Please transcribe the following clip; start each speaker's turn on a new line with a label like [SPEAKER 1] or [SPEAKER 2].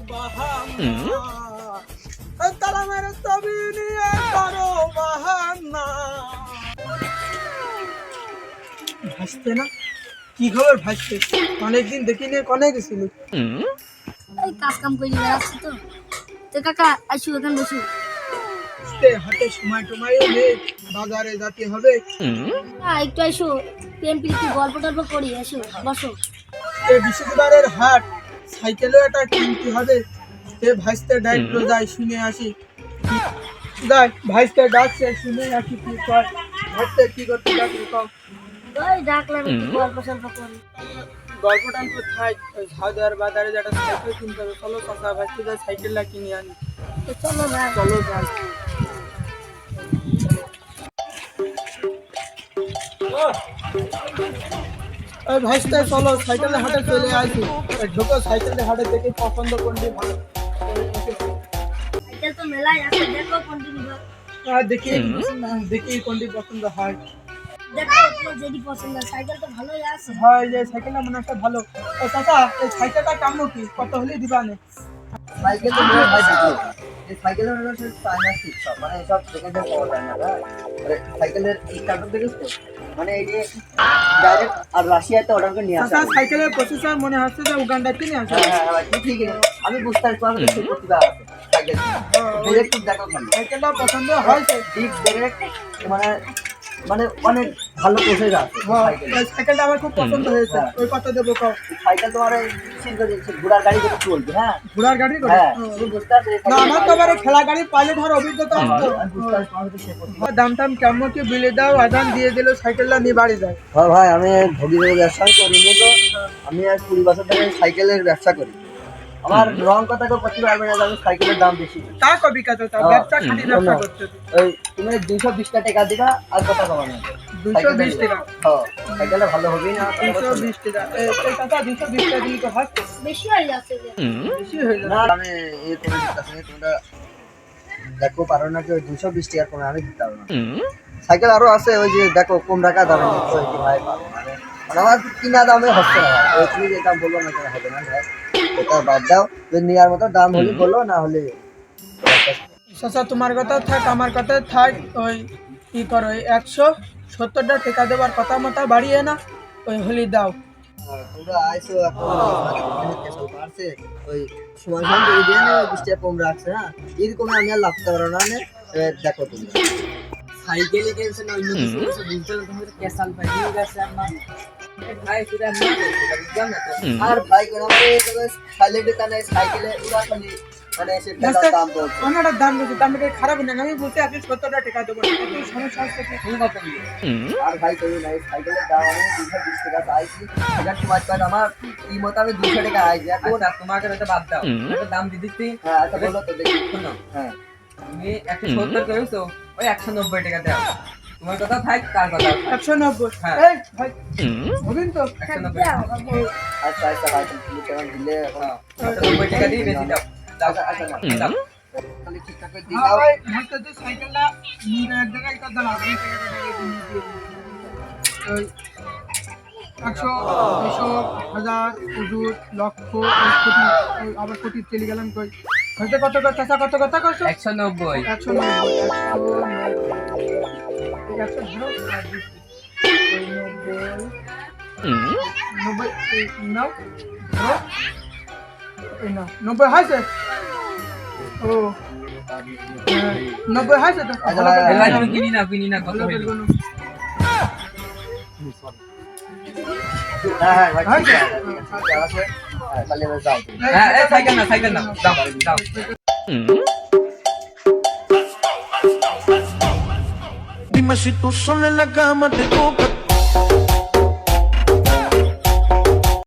[SPEAKER 1] বাহানা তারা মেরে ছবি নিয়ে করো বাহানা। ভাসতে না কি খবর ভাসতে? অনেকদিন দেখিনি, কনে গেছিলি?
[SPEAKER 2] এই কাজ কাম করে বেড়াচ্ছি তো। তো কাকা আসু এখানে বসু।
[SPEAKER 1] হাতে সময় টময় নেই, বাজারে যেতে হবে।
[SPEAKER 2] একটু আসু, প্রেম প্রীতি গল্প টল্প করি, আসু বসো।
[SPEAKER 1] বৃহস্পতিবারের হাট, সাইকেলও একটা কিনতে হবে। ভাইস্তে ডাইরেক্ট যাই, শুনে আসি। যাই ভাইস্তে ডাকছে, শুনে আসি কি কয়। ভাইস্তে কি করতে ডাকলে কম।
[SPEAKER 2] ওই ডাকলাম একটু গল্প সল্প করি।
[SPEAKER 1] গল্প টল্প থাক, ওই ঝাউদার বাজারে যেটা সাইকেল কিনতে হবে। চলো চাচা, ভাইস্তে যাই সাইকেলটা কিনে আনি।
[SPEAKER 2] তো চলো ভাই।
[SPEAKER 1] চলো যাই। ওই ভাইস্তে চলো সাইকেলের হাটে চলে আসি। ঢোকো সাইকেলের হাটে দেখে পছন্দ করলে ভালো।
[SPEAKER 2] সাইকেল তো মেলায় আছে, দেখো কোনটি নিবা।
[SPEAKER 1] দেখি দেখি কোনটি পছন্দ হয়।
[SPEAKER 2] দেখো তোমার যেটি পছন্দ হয়, সাইকেল তো ভালোই আছে।
[SPEAKER 1] হয় যে সাইকেলটা মনে একটা ভালো। ও চাচা, এই সাইকেলটা কেমন কি, কত হলে দিবানে?
[SPEAKER 3] সাইকেল তো মনে হয় ভালো। এই সাইকেলের হলো সে চায়না সিট সব, মানে সব দোকানে পাওয়া যায় না। সাইকেলের এই কার্টন থেকে মানে এই যে ডাইরেক্ট আর রাশিয়াতে অর্ডার করে নিয়ে আসা।
[SPEAKER 1] চাচা সাইকেলের প্রসেসর মনে হচ্ছে যে উগান্ডা থেকে আসে।
[SPEAKER 3] হ্যাঁ ঠিক আছে, আমি বুঝতে পারছি তোমার সেই প্রতিভা আছে সাইকেল। ডাইরেক্ট দেখো খালি
[SPEAKER 1] সাইকেলটা পছন্দ হয়েছে।
[SPEAKER 3] ঠিক ডাইরেক্ট মানে মানে অনেক ভালো প্রসেস আছে সাইকেল।
[SPEAKER 1] সাইকেলটা আমার খুব পছন্দ হয়েছে। ওই কত দেবো কও?
[SPEAKER 3] সাইকেল তোমার এই ঘোড়ার গাড়ি করে চলবে। হ্যাঁ
[SPEAKER 1] ঘোড়ার গাড়ি করে?
[SPEAKER 3] হ্যাঁ তুমি বুঝতে পারছো?
[SPEAKER 1] না, আমার তো আবার খেলা গাড়ির পাইলট হওয়ার অভিজ্ঞতা আছে তো।
[SPEAKER 3] আমি বুঝতে পারছি তোমার সেই প্রতিভা।
[SPEAKER 1] দাম টাম কেমন কি বিলে দাও, আদান দিয়ে দিল, সাইকেলটা নিয়ে বাড়ি যায়।
[SPEAKER 3] হ্যাঁ ভাই, আমি ভগিরের ব্যবসা করি তো। আমি আর 20 বছর ধরে সাইকেলের ব্যবসা করি। আমার রং কথা কেউ করতে পারবে না যে আমি সাইকেলের দাম বেশি।
[SPEAKER 1] তা কবি কাজ, ব্যবসা খালি ব্যবসা করতে।
[SPEAKER 3] ওই তুমি 220 টাকা দিবা আর কথা কমানো।
[SPEAKER 1] 220 টাকা?
[SPEAKER 3] হ্যাঁ, সাইকেলটা ভালো হবেই না।
[SPEAKER 1] 220 টাকা? এই চাচা 220 টাকা দিলে তো হয়।
[SPEAKER 2] বেশি হয়ে যাচ্ছে যে।
[SPEAKER 1] বেশি হয়ে যাবে।
[SPEAKER 3] না আমি এই করে দিতেছি, তোমরা দেখো পারো না কি? ওই 220 টাকা কমে আমি দিতে পারবো না। সাইকেল আরো আছে, ওই যে দেখো কম টাকা দামে নিচ্ছে, ওই কি ভাই পারবো না। মানে আমার কিনা দামে হচ্ছে না ভাই। ওই তুমি যে দাম বললো না কেন হবে না ভাই, ওটা বাদ দাও। যদি নেওয়ার মতো দাম হলে বলো, না হলে
[SPEAKER 1] চাচা তোমার কথা থাক, আমার কথা থাক। ওই কি করো, ওই 170টা টাকা দেবার কথা মতো বাড়িয়ে না, ওই হলি দাও।
[SPEAKER 3] তোমরা আইসো এখন পারছে ওই সময় সময় দিয়ে না 20 টাকা কম রাখছে। হ্যাঁ এরকম আমি আর লাভতে পারো না। দেখো তুমি
[SPEAKER 4] সাইকেলে গেছে না অন্য কিছু কিছু বুঝতে পারছো, তুমি ক্যাসাল পাই নিয়ে গেছে আমার ভাই সেটা না বুঝলাম না তো।
[SPEAKER 3] আর ভাই কোন আমারে সাইলেন্টে কানে সাইকেলে উড়া খালি মানে এসে দাম বলছে।
[SPEAKER 1] অন্যটা দাম বেশি, দাম বেশি খারাপ না। আমি বলতে আপনি 70টা টাকা দেবো, একটু সমস্যা হচ্ছে কি?
[SPEAKER 4] তুমি কত নিয়ে
[SPEAKER 3] আর ভাই কই নাই সাইকেলের দাম আমি 220 টাকা চাইছি। এটা তোমার কাছে আমার এই মত আমি 200 টাকা আইছি। এখন
[SPEAKER 4] আচ্ছা তোমাকে এটা বাদ দাও, এটা দাম দিয়ে দিচ্ছি।
[SPEAKER 3] হ্যাঁ আচ্ছা বলো তো দেখি।
[SPEAKER 4] শোনো
[SPEAKER 3] হ্যাঁ
[SPEAKER 4] তুমি 170 করেছো, ওই 190 টাকা দাও। তোমার কথা থাক, তার কথা থাক।
[SPEAKER 1] 190?
[SPEAKER 4] হ্যাঁ।
[SPEAKER 1] এই ভাই হবেন তো?
[SPEAKER 4] 190
[SPEAKER 3] আচ্ছা আচ্ছা ভাই তুমি কেমন দিলে এখন
[SPEAKER 4] 190 টাকা দিয়ে বেশি দাও। দাও
[SPEAKER 3] আচ্ছা আচ্ছা না
[SPEAKER 4] দাও।
[SPEAKER 3] তাহলে ঠিকঠাক করে
[SPEAKER 1] হ্যাঁ
[SPEAKER 3] দিও।
[SPEAKER 1] ভাই, ভাবতে তো সাইকেলটা নিয়ে এক জায়গায় কত দাম? আপনি টাকাটা দিয়ে দিন। ওই 100, 200, 1000, হুজুর, লক্ষ, কোটি, ওই আবার কোটি চলে গেলাম কই। হয়তো কত কথা, চাচা কত কথা কইছো?
[SPEAKER 4] 190
[SPEAKER 1] 190, 100 ধরো, আর 20, ওই 90, এই নাও, ধরো, এই নাও, 90 হয়েছে? ও হ্যাঁ, 90 হয়েছে তো?
[SPEAKER 3] আচ্ছা,
[SPEAKER 1] ভালো করে
[SPEAKER 4] এবার
[SPEAKER 1] নাও।
[SPEAKER 4] আমি কিনি না কত
[SPEAKER 1] ভালো করে
[SPEAKER 4] হইলো।
[SPEAKER 1] নাও।
[SPEAKER 3] হ্যাঁ হ্যাঁ ভাই ঠিক আছে ঠিক আছে। তাহলে এবার যাও তুমি।
[SPEAKER 4] হ্যাঁ এই সাইকেল না দাও দাও।
[SPEAKER 5] Dime si tú sola en la cama te toca